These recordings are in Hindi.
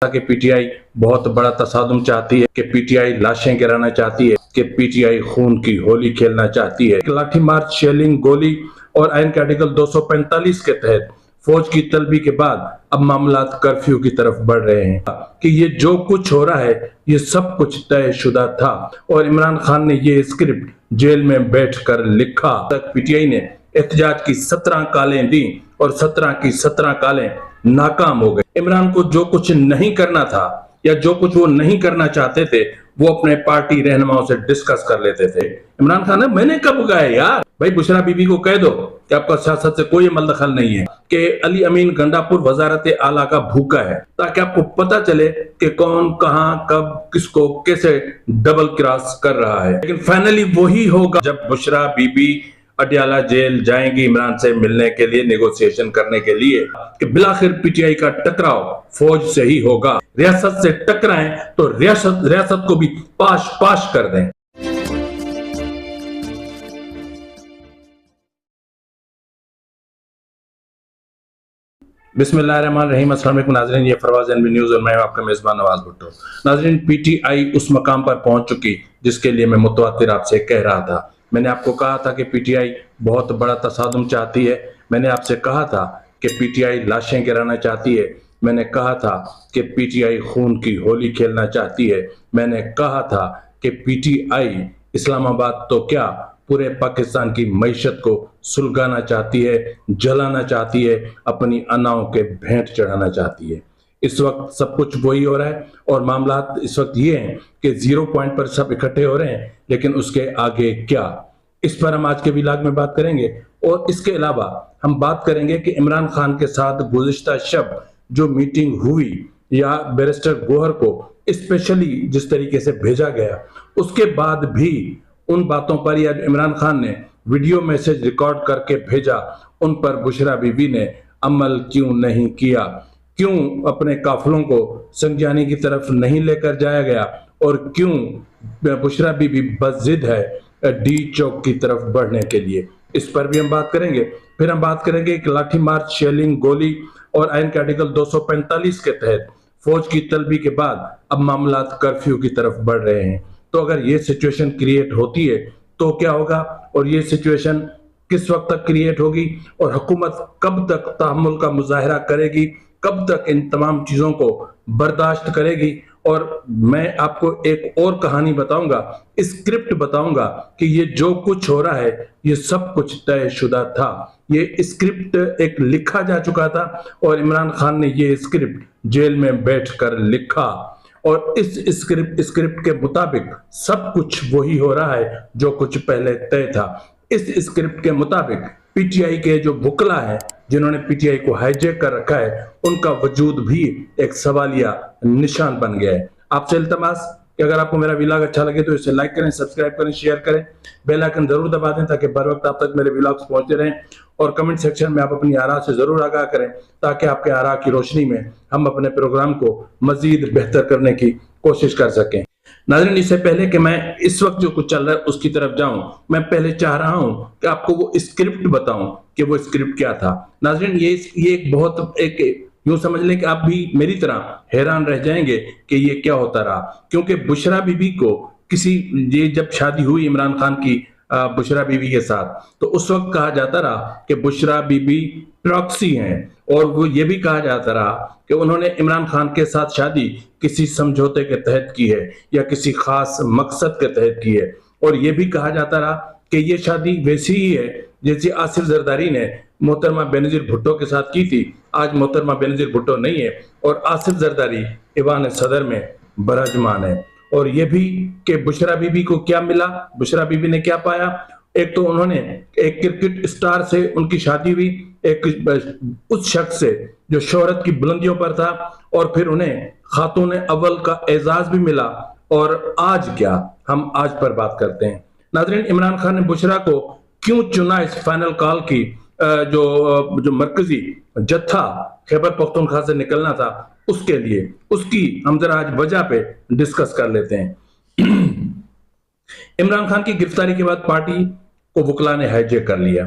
कि पीटीआई बहुत बड़ा तसादुम चाहती है, कि पीटीआई लाशें गिराना चाहती है, कि पीटीआई खून की होली खेलना चाहती है। लाठी मार्च, शेलिंग, गोली और आयन के आर्टिकल 245 के तहत फौज की तलबी के बाद अब मामला कर्फ्यू की तरफ बढ़ रहे हैं कि ये जो कुछ हो रहा है ये सब कुछ तयशुदा था और इमरान खान ने ये स्क्रिप्ट जेल में बैठकर लिखा। तक पीटीआई ने एहतजाज की 17 कालें दी और 17 की 17 कालें नाकाम हो गए। इमरान को जो कुछ नहीं करना था या जो कुछ वो नहीं करना चाहते थे वो अपने पार्टी रहनुमाओं से डिस्कस कर लेते थे। इमरान खान ने मैंने कब कहा है यार, भाई बुशरा बीबी को कह दो कि आपका सियासत से कोई अमल दखल नहीं है, कि अली अमीन गंडापुर वजारत आला का भूखा है, ताकि आपको पता चले कि कौन कहां कब किसको कैसे डबल क्रॉस कर रहा है। लेकिन फाइनली वही होगा जब बुशरा बीबी अडयाला जेल जाएंगी इमरान से मिलने के लिए, नेगोशिएशन करने के लिए, कि बिलाखिर पीटीआई का टकराव फौज से ही होगा। रियासत से टकराएं तो रियासत को भी पाश पाश कर दें। बिस्मिल्लाहिर्रहमानिर्रहीम, अस्सलाम वालेकुम नाज़रीन, ये फरवाज एनबी न्यूज़ और मैं हूं आपका मेज़बान नवाज भुट्टो। नाज़रीन, पीटीआई उस मकाम पर पहुंच चुकी जिसके लिए मैं मुतवातिर आपसे कह रहा था। मैंने आपको कहा था कि पीटीआई बहुत बड़ा तसादुम चाहती है। मैंने आपसे कहा था कि पीटीआई लाशें गिराना चाहती है। मैंने कहा था कि पीटीआई खून की होली खेलना चाहती है। मैंने कहा था कि पीटीआई इस्लामाबाद तो क्या पूरे पाकिस्तान की मईशत को सुलगाना चाहती है, जलाना चाहती है, अपनी अनाओं के भेंट चढ़ाना चाहती है। इस वक्त सब कुछ वही हो रहा है और मामला इस वक्त ये हैं कि 0 पॉइंट पर सब इकट्ठे हो रहे हैं, लेकिन उसके आगे क्या, इस पर हम आज के व्लॉग में बात करेंगे। और इसके अलावा हम बात करेंगे कि इमरान खान के साथ गुज़िश्ता शब जो मीटिंग हुई या बैरिस्टर गोहर को स्पेशली जिस तरीके से भेजा गया, उसके बाद भी उन बातों पर या इमरान खान ने वीडियो मैसेज रिकॉर्ड करके भेजा, उन पर बुशरा बीबी ने अमल क्यों नहीं किया, क्यों अपने काफिलों को संजानी की तरफ नहीं लेकर जाया गया और क्यों बुशरा बीबी बज़िद है डी चौक की तरफ बढ़ने के लिए, इस पर भी हम बात करेंगे। फिर हम बात करेंगे कि लाठी मार्च, शेलिंग, गोली और आयन के आर्टिकल 245 के तहत फौज की तलबी के बाद अब मामला कर्फ्यू की तरफ बढ़ रहे हैं। तो अगर ये सिचुएशन क्रिएट होती है तो क्या होगा और ये सिचुएशन किस वक्त तक क्रिएट होगी और हुकूमत कब तक तहम्मुल का मुजाहरा करेगी, कब तक इन तमाम चीजों को बर्दाश्त करेगी। और मैं आपको एक और कहानी बताऊंगा, स्क्रिप्ट बताऊंगा कि ये जो कुछ हो रहा है ये सब कुछ तयशुदा था। ये स्क्रिप्ट एक लिखा जा चुका था और इमरान खान ने ये स्क्रिप्ट जेल में बैठकर लिखा और इस स्क्रिप्ट के मुताबिक सब कुछ वही हो रहा है जो कुछ पहले तय था। इस स्क्रिप्ट के मुताबिक पीटीआई के जो बुकला है जिन्होंने पीटीआई को हाईजैक कर रखा है, उनका वजूद भी एक सवालिया निशान बन गया है। आपसे इल्तमास कि अगर आपको मेरा व्लॉग अच्छा लगे तो इसे लाइक करें, सब्सक्राइब करें, शेयर करें, बेल आइकन जरूर दबा दें ताकि बर वक्त आप तक मेरे व्लॉग्स पहुंचते रहें। और कमेंट सेक्शन में आप अपनी आरा से जरूर आगाह करें ताकि आपके आरा की रोशनी में हम अपने प्रोग्राम को मजीद बेहतर करने की कोशिश कर सकें। नाज़रीन, इससे पहले कि मैं इस वक्त जो कुछ चल रहा है उसकी तरफ जाऊं, मैं पहले चाह रहा हूं कि आपको वो स्क्रिप्ट बताऊं कि वो स्क्रिप्ट क्या था। नाज़रीन, ये एक बहुत एक यूं समझ लें कि आप भी मेरी तरह हैरान रह जाएंगे कि ये क्या होता रहा, क्योंकि बुशरा बीबी को ये जब शादी हुई इमरान खान की बुशरा बीबी के साथ, तो उस वक्त कहा जाता रहा कि बुशरा बीबी प्रॉक्सी हैं और वो ये भी कहा जाता रहा कि उन्होंने इमरान खान के साथ शादी किसी समझौते के तहत की है या किसी खास मकसद के तहत की है। और ये भी कहा जाता रहा कि ये शादी वैसी ही है जैसी आसिफ जरदारी ने मोहतरमा बेनजीर भुट्टो के साथ की थी। आज मोहतरमा बेनजीर भुट्टो नहीं है और आसिफ जरदारी ईवान सदर में बरजमान है। और ये भी कि बुशरा बीबी को क्या मिला, बुशरा बीबी ने क्या पाया। एक तो उन्होंने एक क्रिकेट स्टार से उनकी शादी हुई, एक उस शख्स से जो शोहरत की बुलंदियों पर था, और फिर उन्हें खातून अव्वल का एजाज भी मिला। और आज क्या, हम आज पर बात करते हैं। नाज़रीन, इमरान खान ने बुशरा को क्यों चुना इस फाइनल कॉल की जो मरकजी जत्था खैबर पख्तूनख्वा से निकलना था उसके लिए, उसकी हम जरा आज वजह पे डिस्कस कर लेते हैं। इमरान खान की गिरफ्तारी के बाद पार्टी को वकला ने हाईजैक कर लिया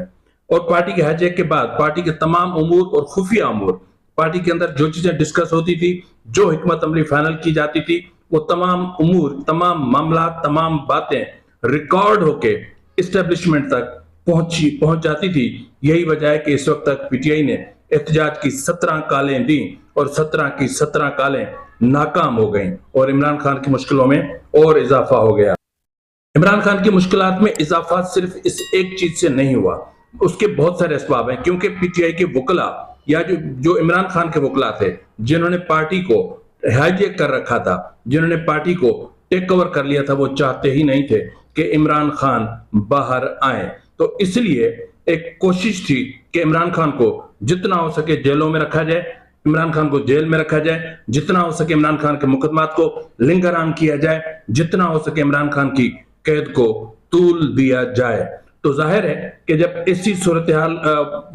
और पार्टी के हाईजैक के बाद पार्टी के तमाम उमूर और खुफिया उमूर पार्टी के अंदर जो चीजें डिस्कस होती थी, जो हिकमत अमली फाइनल की जाती थी, वो तमाम उमूर, तमाम मामला, तमाम बातें रिकॉर्ड होके इस्टेब्लिशमेंट तक पहुंच जाती थी। यही वजह है कि इस वक्त तक पीटीआई ने एहतजाज की 17 कालें दी और 17 की 17 कालें नाकाम हो गईं और इमरान खान की मुश्किलों में और इजाफा हो गया। इमरान खान की मुश्किलात में इजाफा सिर्फ इस एक चीज से नहीं हुआ, उसके बहुत सारे असबाब हैं। क्योंकि पीटीआई के वकला या जो इमरान खान के वकला थे, जिन्होंने पार्टी को हाईजैक कर रखा था, जिन्होंने पार्टी को टेक ओवर कर लिया था, वो चाहते ही नहीं थे कि इमरान खान बाहर आए। तो इसलिए एक कोशिश थी कि इमरान खान को जितना हो सके जेलों में रखा जाए, इमरान खान को जेल में रखा जाए, जितना हो सके इमरान खान के मुकदमात को लिंगरान किया जाए, जितना हो सके इमरान खान की कैद को तूल दिया जाए। तो जाहिर है कि जब ऐसी सूरत हाल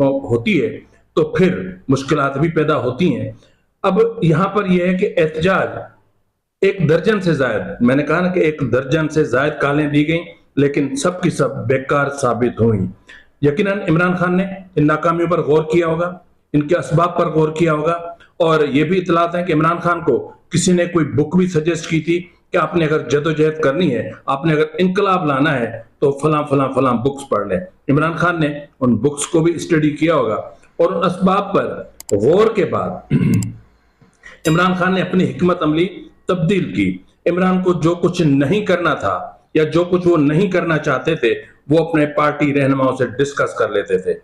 होती है तो फिर मुश्किलात भी पैदा होती हैं। अब यहां पर यह है कि एहतजाज एक दर्जन से जायद, मैंने कहा ना कि एक दर्जन से जायद कालें दी गई, लेकिन सब की सब बेकार साबित हुई। यकीनन इमरान खान ने इन नाकामियों पर गौर किया होगा, इनके असबाब पर गौर किया होगा, और यह भी इतलात है कि इमरान खान को किसी ने कोई बुक भी सजेस्ट की थी कि आपने अगर जदोजहद करनी है, आपने अगर इनकलाब लाना है, तो फलां फलां फलां बुक्स पढ़ लें। इमरान खान ने उन बुक्स को भी स्टडी किया होगा और उन असबाब पर गौर के बाद इमरान खान ने अपनी हिकमत अमली तब्दील की। इमरान को जो कुछ नहीं करना था या जो कुछ वो नहीं करना चाहते थे, वो अपने पार्टी रहनुमाओं से डिस्कस कर लेते थे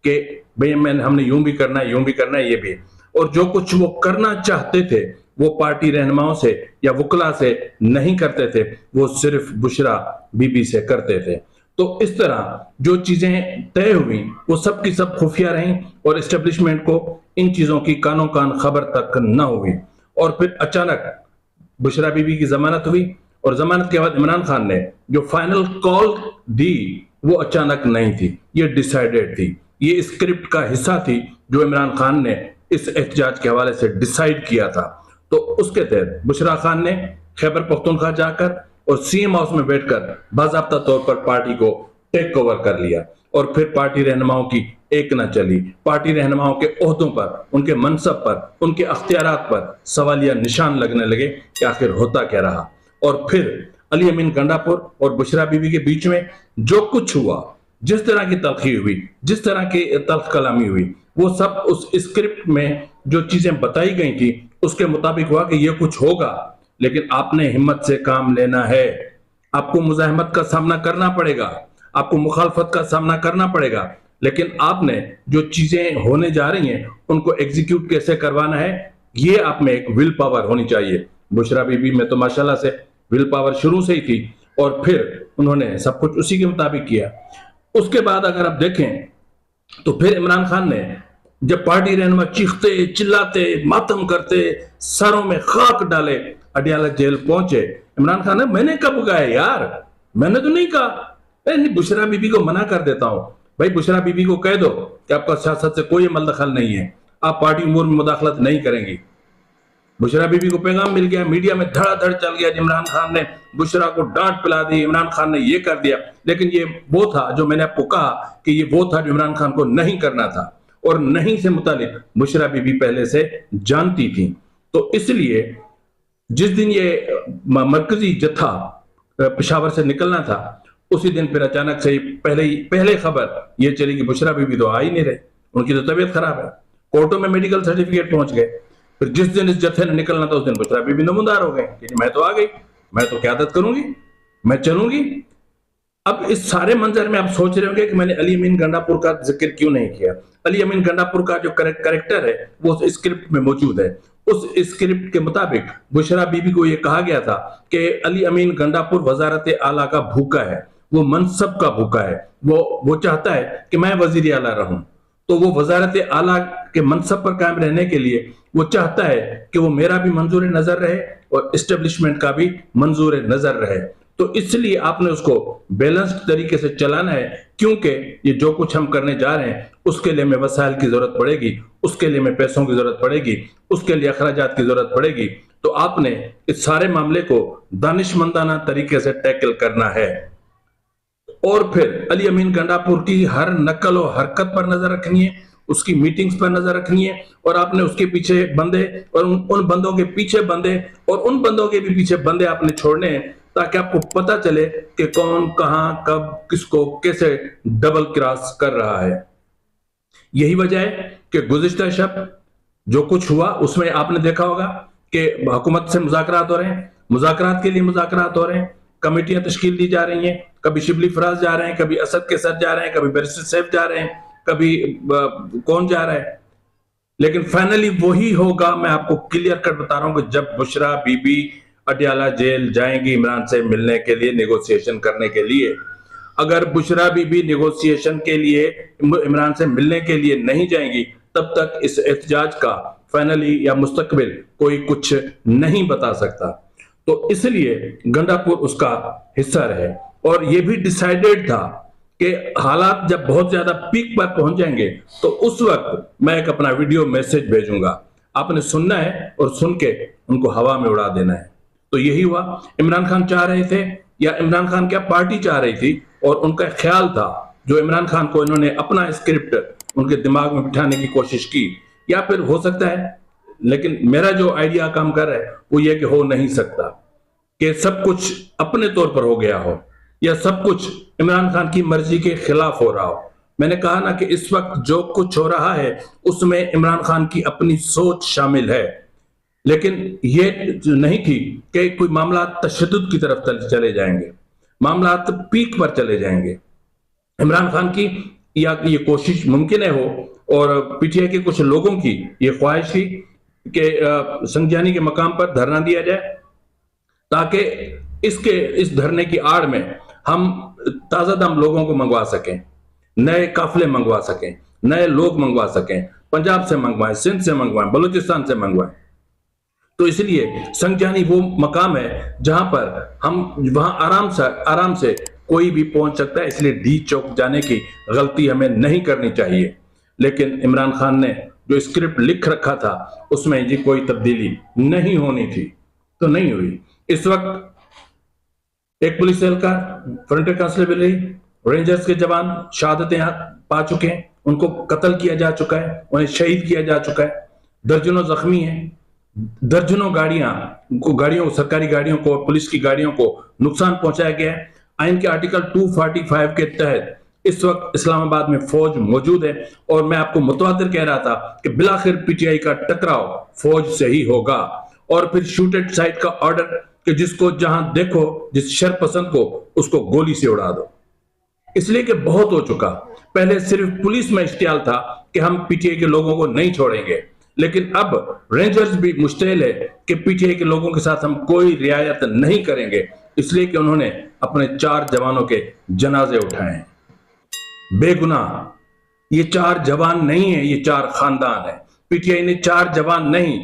कि भाई हमने यूं भी करना है, यूं भी करना है, ये भी। और जो कुछ वो करना चाहते थे वो पार्टी रहनुमाओं से या वकला से नहीं करते थे, वो सिर्फ बुशरा बीबी से करते थे। तो इस तरह जो चीजें तय हुई वो सब की सब खुफिया रहीं और एस्टेब्लिशमेंट को इन चीजों की कानो कान खबर तक न हुई। और फिर अचानक बुशरा बीबी की जमानत हुई और जमानत के बाद इमरान खान ने जो फाइनल कॉल दी वो अचानक नहीं थी, ये डिसाइडेड थी, ये स्क्रिप्ट का हिस्सा थी जो इमरान खान ने इस एहतजाज के हवाले से डिसाइड किया था। तो उसके तहत बुशरा खान ने खैबर पख्तूनख्वा जाकर और सीएम हाउस में बैठकर बाज़ाब्ता तौर पर पार्टी को टेक ओवर कर लिया और फिर पार्टी रहनुमाओं की एक न चली। पार्टी रहनुमाओं के ओहदों पर, उनके मनसब पर, उनके अख्तियारात पर सवालिया निशान लगने लगे कि आखिर होता क्या रहा। और फिर अली अमीन गंडापुर और बुशरा बीबी के बीच में जो कुछ हुआ, जिस तरह की तलखी हुई, जिस तरह की तल्ख कलामी हुई, वो सब उस स्क्रिप्ट में जो चीजें बताई गई थी उसके मुताबिक हुआ कि ये कुछ होगा, लेकिन आपने हिम्मत से काम लेना है, आपको मुजाहमत का सामना करना पड़ेगा, आपको मुखालफत का सामना करना पड़ेगा, लेकिन आपने जो चीजें होने जा रही हैं उनको एग्जीक्यूट कैसे करवाना है, ये आप में एक विल पावर होनी चाहिए। बुशरा बीबी में तो माशाल्लाह से विल पावर शुरू से ही थी और फिर उन्होंने सब कुछ उसी के मुताबिक किया। उसके बाद अगर आप देखें तो फिर इमरान खान ने जब पार्टी रहनुमा चीखते चिल्लाते मातम करते सरों में खाक डाले अडियाला जेल पहुंचे, इमरान खान ने मैंने कब उगाया यार, मैंने तो नहीं कहा। नहीं, बुशरा बीबी को मना कर देता हूं, भाई बुशरा बीबी को कह दो कि आपका सियासत से कोई अमल दखल नहीं है, आप पार्टी उमूर में मुदाखलत नहीं करेंगी। बुशरा बीबी को पैगाम मिल गया, मीडिया में धड़ाधड़ चल गया, इमरान खान ने बुशरा को डांट पिला दी, इमरान खान ने ये कर दिया। लेकिन ये वो था जो मैंने आपको कहा कि ये वो था जो इमरान खान को नहीं करना था और नहीं से मुतालिक बुशरा बीबी पहले से जानती थी। तो इसलिए जिस दिन ये मरकजी जत्था पेशावर से निकलना था उसी दिन फिर अचानक से पहले खबर ये चली कि बुशरा बीबी तो आ ही नहीं रहे, उनकी तो तबीयत खराब है, कोर्टों में मेडिकल सर्टिफिकेट पहुंच गए। फिर जिस दिन इस जत्थे ने निकलना था उस दिन बुशरा बीबी नमूदार हो गए कि मैं तो आ गई, मैं तो क्यादत करूंगी, मैं चलूंगी। अब इस सारे मंजर में आप सोच रहे होंगे कि मैंने अली अमीन गंडापुर का जिक्र क्यों नहीं किया। अली अमीन गंडापुर का जो कैरेक्टर है वो उस स्क्रिप्ट में मौजूद है। उस स्क्रिप्ट के मुताबिक बुशरा बीबी को यह कहा गया था कि अली अमीन गंडापुर वजारत आला का भूखा है, वो मनसब का भूखा है, वो चाहता है कि मैं वजीर आला रहूं। तो वो वजारत आला के मनसब पर कायम रहने के लिए वो चाहता है कि वो मेरा भी मंजूर नजर रहे और एस्टेब्लिशमेंट का भी मंजूर नजर रहे। तो इसलिए आपने उसको बैलेंस्ड तरीके से चलाना है, क्योंकि ये जो कुछ हम करने जा रहे हैं उसके लिए हमें वसाइल की जरूरत पड़ेगी, उसके लिए हमें पैसों की जरूरत पड़ेगी, उसके लिए अखराजात की जरूरत पड़ेगी। तो आपने इस सारे मामले को दानिशमंदाना तरीके से टैकल करना है। और फिर अली अमीन गंडापुर की हर नकल और हरकत पर नजर रखनी है, उसकी मीटिंग्स पर नजर रखनी है, और आपने उसके पीछे बंदे और उन बंदों के पीछे बंदे और उन बंदों के भी पीछे बंदे आपने छोड़ने हैं, ताकि आपको पता चले कि कौन कहां कब किसको कैसे डबल क्रॉस कर रहा है। यही वजह है कि गुज़िश्ता शब जो कुछ हुआ उसमें आपने देखा होगा कि हुकूमत से मुज़ाकरात हो रहे हैं, मुज़ाकरात के लिए मुज़ाकरात हो रहे हैं, कमेटियां तश्कील दी जा रही हैं, कभी शिबली फराज जा रहे हैं, कभी असद के सर जा रहे हैं, कभी बैरिस्टर सैफ जा रहे हैं, कभी कौन जा रहा है, लेकिन फाइनली वही होगा। मैं आपको क्लियर कट बता रहा हूं कि जब बुशरा बीबी अडयाला जेल जाएंगी इमरान से मिलने के लिए, नेगोशिएशन करने के लिए। अगर बुशरा बीबी नेगोशिएशन के लिए इमरान से मिलने के लिए नहीं जाएंगी, तब तक इस एहतजाज का फाइनली या मुस्तकबिल कोई कुछ नहीं बता सकता। तो इसलिए गंडापुर उसका हिस्सा रहे, और यह भी डिसाइडेड था कि हालात जब बहुत ज्यादा पीक पर पहुंच जाएंगे तो उस वक्त मैं एक अपना वीडियो मैसेज भेजूंगा, आपने सुनना है और सुन के उनको हवा में उड़ा देना है। तो यही हुआ। इमरान खान चाह रहे थे, या इमरान खान क्या पार्टी चाह रही थी, और उनका ख्याल था जो इमरान खान को इन्होंने अपना स्क्रिप्ट उनके दिमाग में बिठाने की कोशिश की, या फिर हो सकता है, लेकिन मेरा जो आइडिया काम कर रहा है वो ये कि हो नहीं सकता कि सब कुछ अपने तौर पर हो गया हो, या सब कुछ इमरान खान की मर्जी के खिलाफ हो रहा हो। मैंने कहा ना कि इस वक्त जो कुछ हो रहा है उसमें इमरान खान की अपनी सोच शामिल है, लेकिन ये नहीं थी कि कोई मामला तशद्दुद की तरफ चले जाएंगे, मामला पीक पर चले जाएंगे। इमरान खान की या ये कोशिश मुमकिन है हो, और पीटीआई के कुछ लोगों की ये ख्वाहिश थी कि संज्ञानी के मकाम पर धरना दिया जाए, ताकि इस धरने की आड़ में हम ताजा दम लोगों को मंगवा सकें, नए काफिले मंगवा सकें, नए लोग मंगवा सकें, पंजाब से मंगवाएं, सिंध से मंगवाएं, बलूचिस्तान से मंगवाएं। तो इसलिए संज्ञानी वो मकाम है जहां पर हम वहां आराम से कोई भी पहुंच सकता है, इसलिए डी चौक जाने की गलती हमें नहीं करनी चाहिए। लेकिन इमरान खान ने जो स्क्रिप्ट लिख रखा था उसमें जी कोई तब्दीली नहीं होनी थी, तो नहीं हुई। इस वक्त एक पुलिस एहलकार, फ्रंटियर कांस्टेबल, रेंजर्स के जवान शहादतें पा चुके हैं, उनको कत्ल किया जा चुका है, उन्हें शहीद किया जा चुका है, दर्जनों जख्मी हैं, दर्जनों गाड़ियों सरकारी गाड़ियों को, पुलिस की गाड़ियों को नुकसान पहुंचाया गया है। आइन के आर्टिकल 245 के तहत इस वक्त इस्लामाबाद में फौज मौजूद है, और मैं आपको मुतवातिर कह रहा था कि बिलाखिर पीटीआई का टकराव फौज से ही होगा, और फिर शूट एट साइट का ऑर्डर कि जिसको जहां देखो, जिस शरपसंद को उसको गोली से उड़ा दो। इसलिए कि बहुत हो चुका। पहले सिर्फ पुलिस में इश्तियाल था कि हम पीटीआई के लोगों को नहीं छोड़ेंगे, लेकिन अब रेंजर्स भी मुश्तैल है कि पीटीआई के लोगों के साथ हम कोई रियायत नहीं करेंगे, इसलिए कि उन्होंने अपने 4 जवानों के जनाजे उठाए हैं। बेगुनाह ये 4 जवान नहीं है, ये 4 खानदान है। पीटीआई ने 4 जवान नहीं,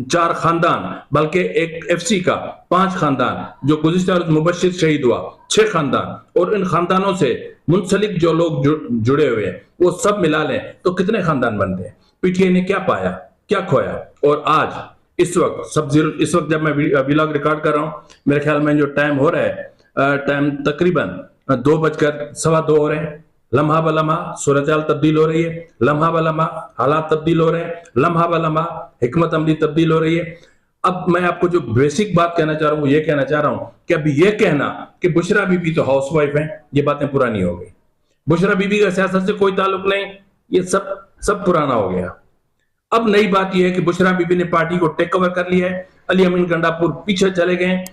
4 खानदान, बल्कि एक एफसी का 5 खानदान जो गुज़िश्ता रोज़ मुबश्शिर शहीद हुआ, 6 खानदान, और इन खानदानों से मुंसलिक जो लोग जुड़े हुए हैं वो सब मिला लें तो कितने खानदान बनते हैं। पीटीआई ने क्या पाया, क्या खोया, और आज इस वक्त जब मैं व्लॉग रिकॉर्ड कर रहा हूं, मेरे ख्याल में जो टाइम हो रहा है, टाइम तकरीबन 2:15 हो रहे हैं। लम्हा ब लम्हा सूरत हाल तब्दील हो रही है, लम्हा ब लम्हा हालात तब्दील हो रहे हैं, लम्हा ब लम्हा हिकमत अमली तब्दील हो रही है। अब मैं आपको जो बेसिक बात कहना चाह रहा हूं वो ये कहना चाह रहा हूं कि अब ये कहना कि बुशरा बीबी तो हाउसवाइफ है, ये बातें पुरानी हो गई। बुशरा बीबी का सियासत से कोई ताल्लुक नहीं, ये सब पुराना हो गया। अब नई बात यह है कि बुशरा बीबी ने पार्टी को टेक ओवर कर लिया है, अली अमीन गंडापुर पीछे चले गए।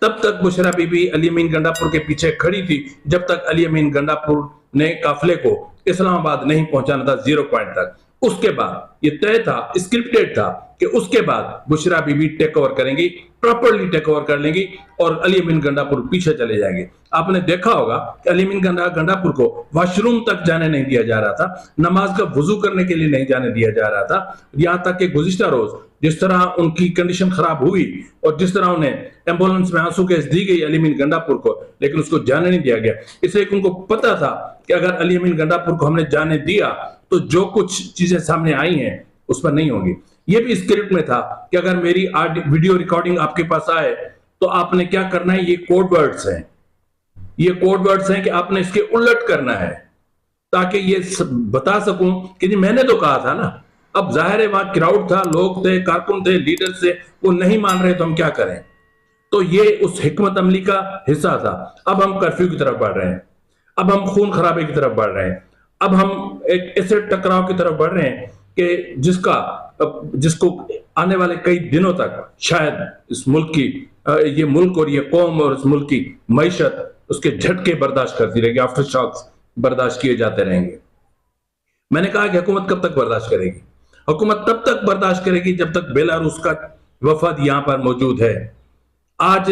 तब तक बुशरा बीबी अली अमीन गंडापुर के पीछे खड़ी थी जब तक अली अमीन गंडापुर ने काफिले को इस्लामाबाद नहीं पहुंचाना था 0 पॉइंट तक। उसके बाद ये तय था, स्क्रिप्टेड था कि उसके बाद बुशरा बीबी टेक ओवर करेंगी, प्रॉपर्ली टेक ओवर कर लेंगी, और अली अमीन गंडापुर पीछे चले जाएंगे। आपने देखा होगा कि अली अमीन गंडापुर को वॉशरूम तक जाने नहीं दिया जा रहा था, नमाज का वुजू करने के लिए नहीं जाने दिया जा रहा था। यहां तक कि गुज़िश्ता रोज जिस तरह उनकी कंडीशन खराब हुई और जिस तरह उन्हें एम्बुलेंस में आंसू गैस दी गई अली अमीन गंडापुर को, लेकिन उसको जाने नहीं दिया गया, इसलिए कि उनको पता था कि अगर अली अमीन गंडापुर को हमने जाने दिया तो जो कुछ चीजें सामने आई हैं उस पर नहीं होगी। ये भी स्क्रिप्ट में था कि अगर मेरी वीडियो रिकॉर्डिंग आपके पास आए तो आपने क्या करना है, ये कोड वर्ड्स हैं, ये कोड वर्ड्स हैं कि आपने इसके उलट करना है। ताकि ये बता सकूं कि जी मैंने तो कहा था ना। अब जाहिर है वहां क्राउड था, लोग थे, कारकुन थे, लीडर थे, वो नहीं मान रहे तो हम क्या करें। तो ये उस हिकमत अमली का हिस्सा था। अब हम कर्फ्यू की तरफ बढ़ रहे हैं, अब हम खून खराबे की तरफ बढ़ रहे हैं, अब हम एक ऐसे टकराव की तरफ बढ़ रहे हैं कि जिसको आने वाले कई दिनों तक शायद इस मुल्क की ये मुल्क और ये कौम और इस मुल्क की मईशत उसके झटके बर्दाश्त करती रहेगी, आफ्टर शॉक्स बर्दाश्त किए जाते रहेंगे। मैंने कहा कि हुकूमत कब तक बर्दाश्त करेगी? हुकूमत तब तक बर्दाश्त करेगी जब तक बेलारूस का वफद यहां पर मौजूद है। आज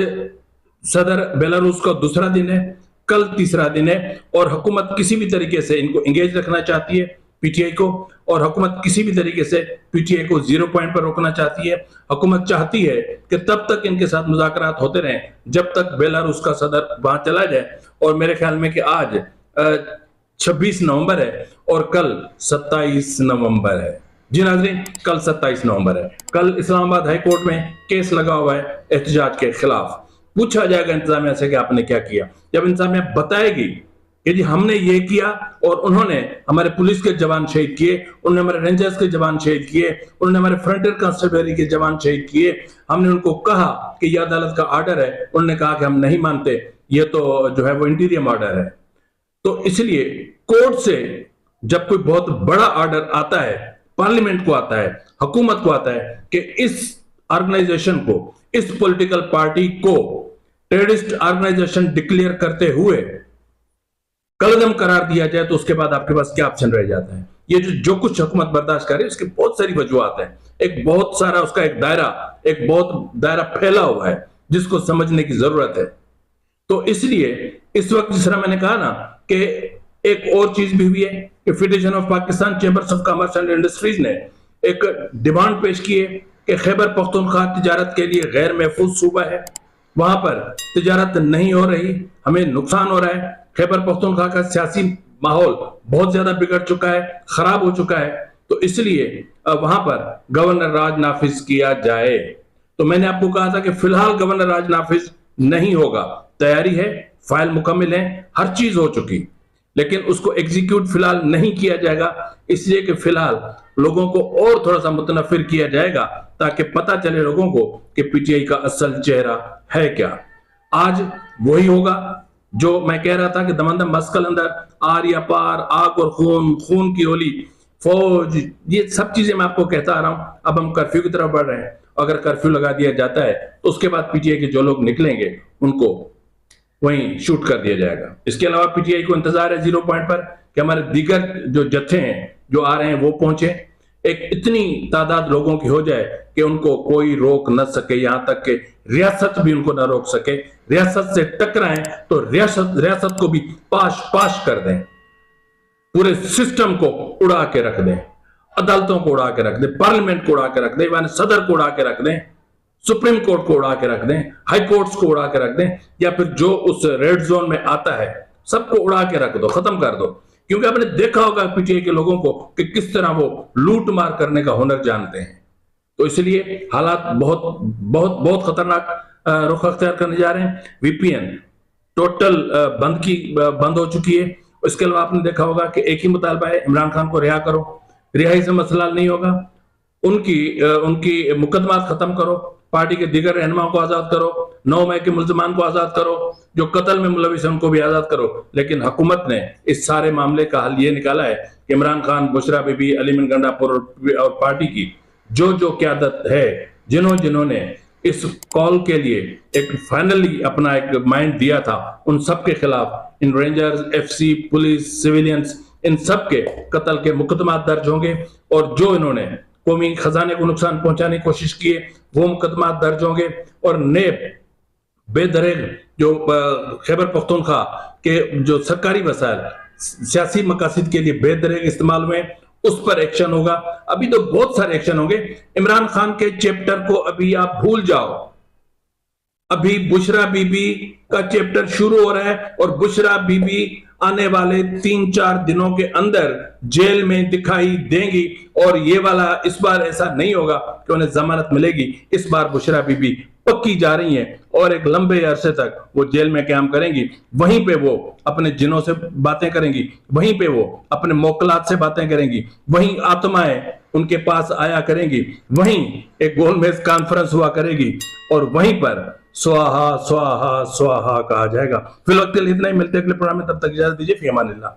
सदर बेलारूस का दूसरा दिन है, कल तीसरा दिन है, और हुकूमत किसी भी तरीके से इनको एंगेज रखना चाहती है पीटीआई को, और हुकूमत किसी भी तरीके से पीटीआई को 0 पॉइंट पर रोकना चाहती है। हुकूमत चाहती है कि तब तक इनके साथ मुज़ाकरात होते रहें जब तक बेलारूस का सदर वहां चला जाए। और मेरे ख्याल में कि आज 26 नवंबर है और कल 27 नवंबर है। जी नाज़रीन, कल 27 नवंबर है। कल इस्लामाबाद हाई कोर्ट में केस लगा हुआ है एहतजाज के खिलाफ। पूछा जाएगा इंतजामिया से कि आपने क्या किया। जब इंतजामिया बताएगी कि जी हमने ये किया और उन्होंने हमारे पुलिस के जवान शहीद किए, उन्होंने हमारे रेंजर्स के जवान शहीद किए, उन्होंने हमारे फ्रंटियर कांस्टेबलरी के जवान शहीद किए, हमने उनको कहा कि यह अदालत का ऑर्डर है, उन्होंने कहा कि हम नहीं मानते, ये तो जो है वो इंटीरियम ऑर्डर है। तो इसलिए कोर्ट से जब कोई बहुत बड़ा ऑर्डर आता है, पार्लियामेंट को आता है, हुकूमत को आता है कि इस ऑर्गेनाइजेशन को, इस पॉलिटिकल पार्टी को टेररिस्ट ऑर्गेनाइजेशन डिक्लेयर करते हुए कलअदम करार दिया जाए, तो उसके बाद आपके पास क्या ऑप्शन रह जाता है? ये जो कुछ हुकूमत बर्दाश्त करे उसकी बहुत सारी वजूहत हैं, एक बहुत सारा उसका एक बहुत दायरा फैला हुआ है जिसको समझने की जरूरत है। तो इसलिए इस वक्त जिस तरह मैंने कहा ना कि एक और चीज भी हुई है कि federation of Pakistan chambers of commerce and industries ने एक डिमांड पेश की है कि खैबर पख्तूनख्वा तिजारत के लिए गैर महफूज सूबा है, वहां पर तिजारत नहीं हो रही, हमें नुकसान हो रहा है। खैबर पख्तूनख्वा का सियासी माहौल बहुत ज्यादा बिगड़ चुका है, खराब हो चुका है, तो इसलिए वहां पर गवर्नर राज नाफिज किया जाए। तो मैंने आपको कहा था कि फिलहाल गवर्नर राज नाफिज नहीं होगा, तैयारी है, फाइल मुकम्मल है, हर चीज हो चुकी, लेकिन उसको एग्जीक्यूट फिलहाल नहीं किया जाएगा, इसलिए कि फिलहाल लोगों को और थोड़ा सा मुतनफिर किया जाएगा ताकि पता चले लोगों को कि पीटीआई का असल चेहरा है क्या। आज वही होगा जो मैं कह रहा था कि दमंदम मस्कल अंदर आर या पार, आग और खून, खून की होली, फौज, ये सब चीजें मैं आपको कहता आ रहा हूं। अब हम कर्फ्यू की तरफ बढ़ रहे हैं, अगर कर्फ्यू लगा दिया जाता है तो उसके बाद पीटीआई के जो लोग निकलेंगे उनको वहीं शूट कर दिया जाएगा। इसके अलावा पीटीआई को इंतजार है 0 पॉइंट पर कि हमारे दीगर जो जत्थे हैं जो आ रहे हैं वो पहुंचे, एक इतनी तादाद लोगों की हो जाए कि उनको कोई रोक न सके, यहां तक कि रियासत भी उनको न रोक सके। रियासत से टकराएं तो रियासत को भी पाश पाश कर दें, पूरे सिस्टम को उड़ा के रख दें, अदालतों को उड़ा के रख दें, पार्लियामेंट को उड़ा के रख दें, यानी सदर को उड़ा के रख दें, सुप्रीम कोर्ट को उड़ा के रख दें, हाई कोर्ट्स को उड़ा के रख दें, या फिर जो उस रेड जोन में आता है सबको उड़ा के रख दो, खत्म कर दो। क्योंकि आपने देखा होगा पीटीआई के लोगों को कि किस तरह वो लूट मार करने का हुनर जानते हैं। तो इसलिए हालात बहुत बहुत बहुत खतरनाक रुख अख्तियार करने जा रहे हैं। वीपीएन टोटल बंद हो चुकी है। इसके अलावा आपने देखा होगा कि एक ही मुतालबा है, इमरान खान को रिहा करो, रिहाई से मसला नहीं होगा, उनकी मुकदमा खत्म करो, पार्टी के दीगर रहनुमाओं को आजाद करो, 9 मई के मुल्जमान को आजाद करो, जो कत्ल में मुलविस हैं उनको भी आजाद करो। लेकिन हुकूमत ने इस सारे मामले का हल ये निकाला है कि इमरान खान, बुशरा बीबी, अलीमन गंडापुर और पार्टी की जो जो क्यादत है, जिन्होंने इस कॉल के लिए एक फाइनली अपना एक माइंड दिया था, उन सब के खिलाफ इन रेंजर्स, एफसी, पुलिस, सिविलियंस, इन सब के कत्ल के मुकदमा दर्ज होंगे, और जो इन्होंने कौमी खजाने को नुकसान पहुंचाने की कोशिश की है वो मुकदमा दर्ज होंगे। और नेब बेदरेग जो खैबर पख्तूनख्वा के जो सरकारी वसाइल सियासी मकासद के लिए बेदरेग इस्तेमाल हुए, उस पर एक्शन होगा। अभी तो बहुत सारे एक्शन होंगे। इमरान खान के चैप्टर को अभी आप भूल जाओ, अभी बुशरा बीबी का चैप्टर शुरू हो रहा है, और बुशरा बीबी आने वाले 3-4 दिनों के अंदर जेल में दिखाई देंगी। और ये वाला इस बार ऐसा नहीं होगा कि उन्हें जमानत मिलेगी, इस बार बुशरा बीबी पक्की जा रही हैं और एक लंबे अरसे तक वो जेल में काम करेंगी। वहीं पे वो अपने जिनों से बातें करेंगी, वहीं पे वो अपने मोकलात से बातें करेंगी, वहीं आत्माएं उनके पास आया करेंगी, वहीं एक गोलमेज कॉन्फ्रेंस हुआ करेगी और वहीं पर स्वाहा स्वाहा स्वाहा कहा जाएगा। फिलहाल इतना ही, मिलते हैं अगले प्रोग्राम में, तब तक इजाजत दीजिए। फी अमानिल्लाह।